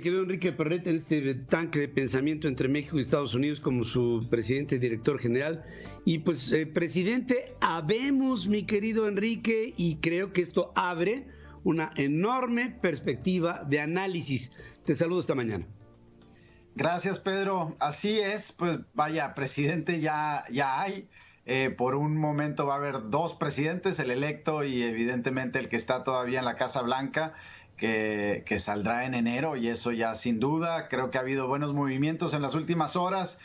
Querido Enrique Perret, en este tanque de pensamiento entre México y Estados Unidos como su presidente y director general. Y pues, presidente, habemos, mi querido Enrique, y creo que esto abre una enorme perspectiva de análisis. Te saludo esta mañana. Gracias, Pedro. Así es, pues vaya, presidente ya hay. Por un momento va a haber dos presidentes, el electo y evidentemente el que está todavía en la Casa Blanca, que saldrá en enero, y eso ya sin duda. Creo que ha habido buenos movimientos en las últimas horas.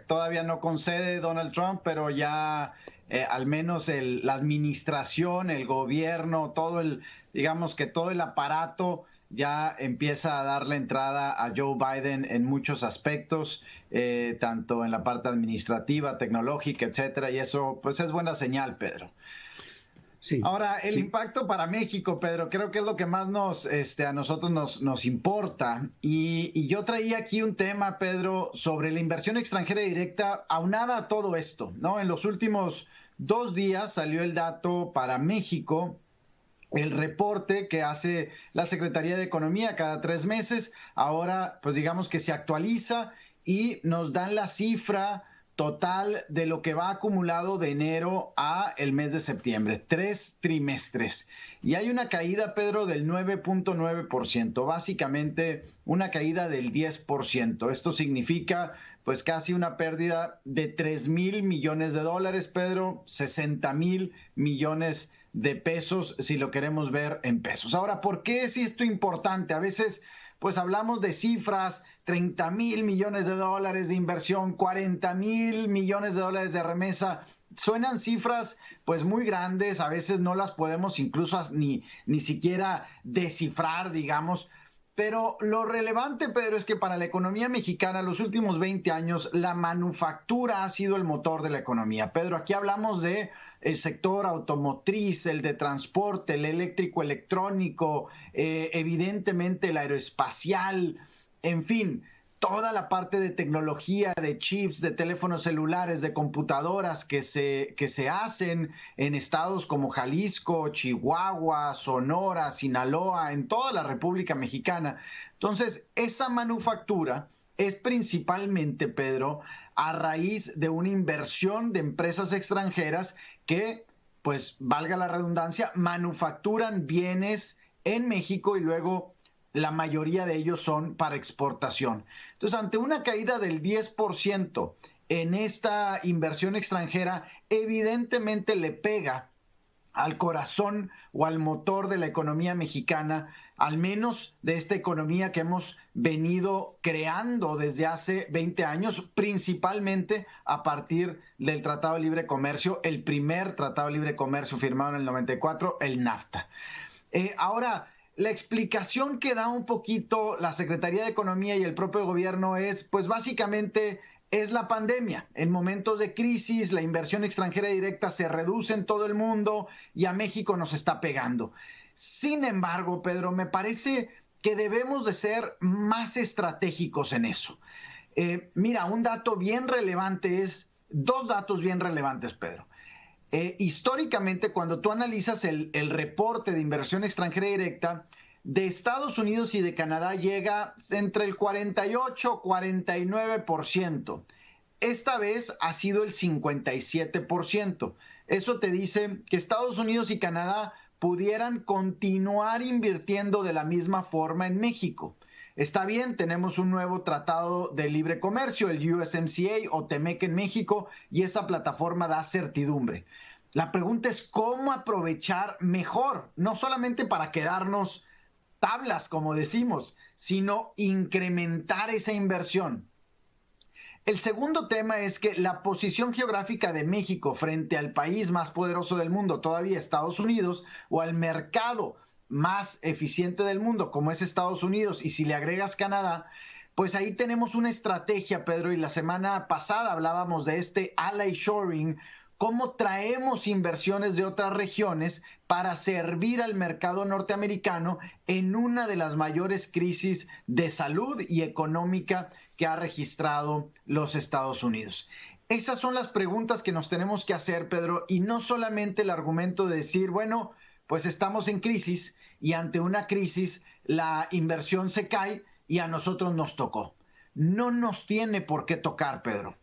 Todavía no concede Donald Trump, pero ya al menos la administración, el gobierno, digamos que todo el aparato ya empieza a darle entrada a Joe Biden en muchos aspectos, tanto en la parte administrativa, tecnológica, etcétera, y eso pues es buena señal, Pedro. Sí, ahora, el impacto para México, Pedro, creo que es lo que más a nosotros nos importa. Y yo traía aquí un tema, Pedro, sobre la inversión extranjera directa aunada a todo esto, ¿no? En los últimos 2 días salió el dato para México, el reporte que hace la Secretaría de Economía cada 3 meses. Ahora, pues digamos que se actualiza y nos dan la cifra total de lo que va acumulado de enero a el mes de septiembre, 3 trimestres. Y hay una caída, Pedro, del 9.9%, básicamente una caída del 10%. Esto significa pues casi una pérdida de 3,000 millones de dólares, Pedro, 60,000 millones de pesos, si lo queremos ver en pesos. Ahora, ¿por qué es esto importante? A veces pues hablamos de cifras, 30,000 millones de dólares de inversión, 40,000 millones de dólares de remesa. Suenan cifras pues muy grandes, a veces no las podemos incluso ni siquiera descifrar, digamos. Pero lo relevante, Pedro, es que para la economía mexicana, los últimos 20 años, la manufactura ha sido el motor de la economía. Pedro, aquí hablamos de el sector automotriz, el de transporte, el eléctrico, electrónico, evidentemente el aeroespacial, en fin, toda la parte de tecnología, de chips, de teléfonos celulares, de computadoras que se hacen en estados como Jalisco, Chihuahua, Sonora, Sinaloa, en toda la República Mexicana. Entonces, esa manufactura es principalmente, Pedro, a raíz de una inversión de empresas extranjeras que, pues, valga la redundancia, manufacturan bienes en México y luego la mayoría de ellos son para exportación. Entonces, ante una caída del 10% en esta inversión extranjera, evidentemente le pega al corazón o al motor de la economía mexicana, al menos de esta economía que hemos venido creando desde hace 20 años, principalmente a partir del Tratado de Libre Comercio, el primer Tratado de Libre Comercio firmado en el 94, el NAFTA. Ahora, la explicación que da un poquito la Secretaría de Economía y el propio gobierno es, pues básicamente es la pandemia. En momentos de crisis, la inversión extranjera directa se reduce en todo el mundo y a México nos está pegando. Sin embargo, Pedro, me parece que debemos de ser más estratégicos en eso. Mira, un dato bien relevante es, 2 datos bien relevantes, Pedro. Históricamente, cuando tú analizas el reporte de inversión extranjera directa, de Estados Unidos y de Canadá llega entre el 48 y 49%. Esta vez ha sido el 57%. Eso te dice que Estados Unidos y Canadá pudieran continuar invirtiendo de la misma forma en México. Está bien, tenemos un nuevo tratado de libre comercio, el USMCA o TEMEC en México, y esa plataforma da certidumbre. La pregunta es cómo aprovechar mejor, no solamente para quedarnos tablas, como decimos, sino incrementar esa inversión. El segundo tema es que la posición geográfica de México frente al país más poderoso del mundo, todavía Estados Unidos, o al mercado más eficiente del mundo, como es Estados Unidos, y si le agregas Canadá, pues ahí tenemos una estrategia, Pedro, y la semana pasada hablábamos de este ally shoring, cómo traemos inversiones de otras regiones para servir al mercado norteamericano en una de las mayores crisis de salud y económica que ha registrado los Estados Unidos. Esas son las preguntas que nos tenemos que hacer, Pedro, y no solamente el argumento de decir, bueno, pues estamos en crisis y ante una crisis la inversión se cae y a nosotros nos tocó. No nos tiene por qué tocar, Pedro.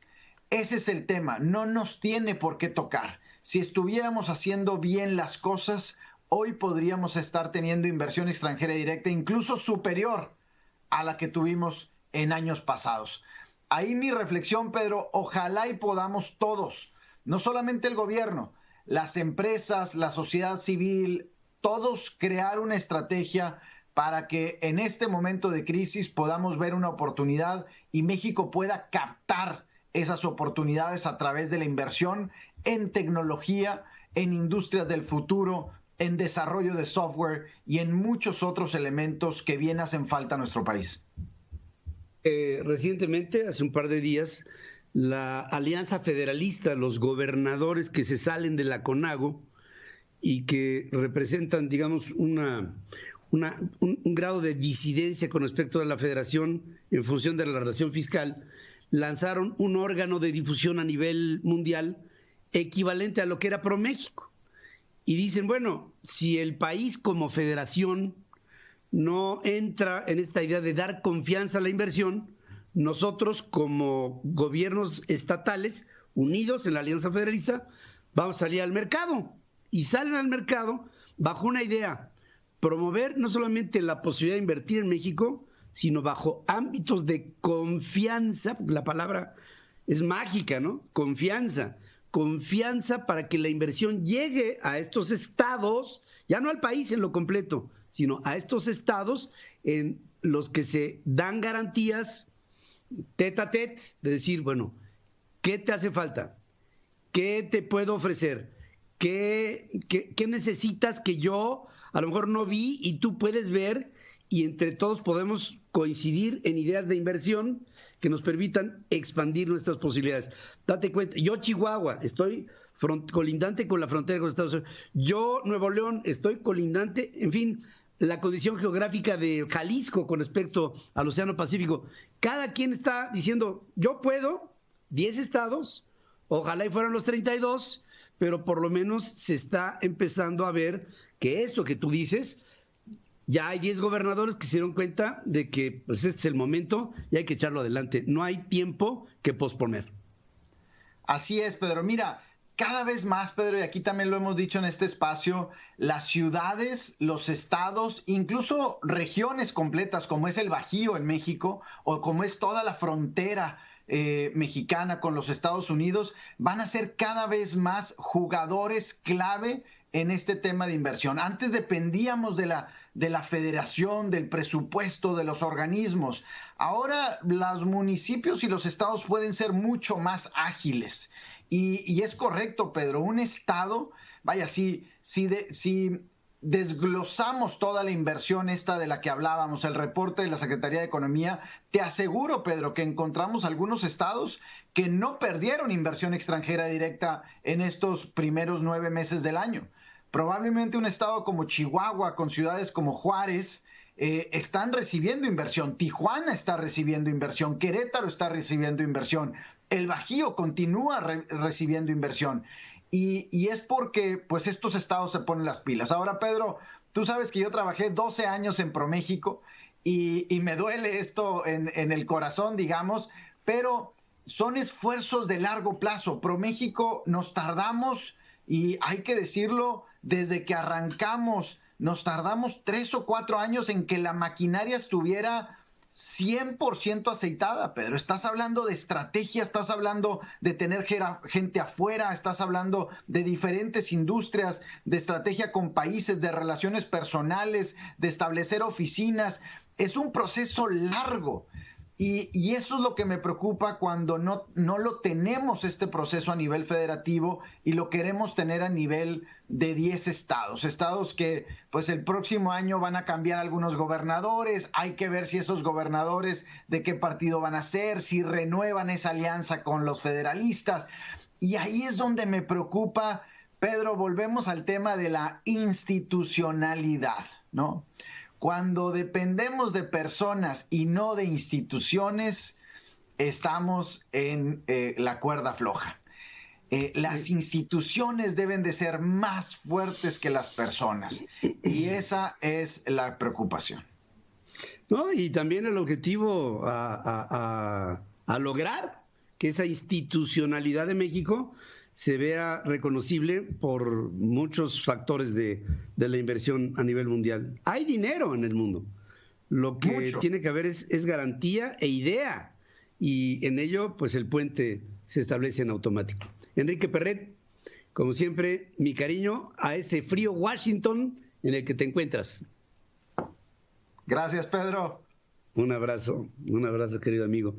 Ese es el tema, no nos tiene por qué tocar. Si estuviéramos haciendo bien las cosas, hoy podríamos estar teniendo inversión extranjera directa incluso superior a la que tuvimos en años pasados. Ahí mi reflexión, Pedro, ojalá y podamos todos, no solamente el gobierno, las empresas, la sociedad civil, todos crear una estrategia para que en este momento de crisis podamos ver una oportunidad y México pueda captar esas oportunidades a través de la inversión en tecnología, en industrias del futuro, en desarrollo de software y en muchos otros elementos que bien hacen falta a nuestro país. Recientemente, hace un par de días, la Alianza Federalista, los gobernadores que se salen de la CONAGO y que representan, digamos, un grado de disidencia con respecto a la federación en función de la relación fiscal, lanzaron un órgano de difusión a nivel mundial equivalente a lo que era ProMéxico. Y dicen, bueno, si el país como federación no entra en esta idea de dar confianza a la inversión, nosotros como gobiernos estatales unidos en la Alianza Federalista vamos a salir al mercado. Y salen al mercado bajo una idea, promover no solamente la posibilidad de invertir en México, sino bajo ámbitos de confianza, la palabra es mágica, ¿no? Confianza para que la inversión llegue a estos estados, ya no al país en lo completo, sino a estos estados en los que se dan garantías tete a tete, de decir, bueno, ¿qué te hace falta? ¿Qué te puedo ofrecer? ¿Qué necesitas que yo a lo mejor no vi y tú puedes ver? Y entre todos podemos coincidir en ideas de inversión que nos permitan expandir nuestras posibilidades. Date cuenta, yo Chihuahua, estoy colindante con la frontera con Estados Unidos. Yo Nuevo León, estoy colindante, en fin, la condición geográfica de Jalisco con respecto al Océano Pacífico. Cada quien está diciendo, yo puedo, 10 estados, ojalá y fueran los 32, pero por lo menos se está empezando a ver que esto que tú dices, ya hay 10 gobernadores que se dieron cuenta de que pues este es el momento y hay que echarlo adelante. No hay tiempo que posponer. Así es, Pedro. Mira, cada vez más, Pedro, y aquí también lo hemos dicho en este espacio, las ciudades, los estados, incluso regiones completas como es el Bajío en México o como es toda la frontera mexicana con los Estados Unidos, van a ser cada vez más jugadores clave en este tema de inversión. Antes dependíamos de la federación, del presupuesto, de los organismos. Ahora los municipios y los estados pueden ser mucho más ágiles. Y es correcto, Pedro, un estado, vaya, si desglosamos toda la inversión esta de la que hablábamos, el reporte de la Secretaría de Economía, te aseguro, Pedro, que encontramos algunos estados que no perdieron inversión extranjera directa en estos primeros 9 meses del año. Probablemente un estado como Chihuahua, con ciudades como Juárez, están recibiendo inversión. Tijuana está recibiendo inversión. Querétaro está recibiendo inversión. El Bajío continúa recibiendo inversión. Y es porque pues estos estados se ponen las pilas. Ahora, Pedro, tú sabes que yo trabajé 12 años en ProMéxico y me duele esto en el corazón, digamos, pero son esfuerzos de largo plazo. ProMéxico nos tardamos, y hay que decirlo, desde que arrancamos, nos tardamos 3 o 4 años en que la maquinaria estuviera 100% aceitada, Pedro. Estás hablando de estrategia, estás hablando de tener gente afuera, estás hablando de diferentes industrias, de estrategia con países, de relaciones personales, de establecer oficinas. Es un proceso largo. Y eso es lo que me preocupa cuando no lo tenemos este proceso a nivel federativo y lo queremos tener a nivel de 10 estados. Estados que pues el próximo año van a cambiar algunos gobernadores. Hay que ver si esos gobernadores de qué partido van a ser, si renuevan esa alianza con los federalistas. Y ahí es donde me preocupa, Pedro, volvemos al tema de la institucionalidad, ¿no? Cuando dependemos de personas y no de instituciones, estamos en la cuerda floja. Las instituciones deben de ser más fuertes que las personas, y esa es la preocupación. No, y también el objetivo a lograr que esa institucionalidad de México se vea reconocible por muchos factores de la inversión a nivel mundial. Hay dinero en el mundo. Lo que tiene que haber es garantía e idea, y en ello pues el puente se establece en automático. Enrique Perret, como siempre, mi cariño a este frío Washington en el que te encuentras. Gracias, Pedro. Un abrazo, querido amigo.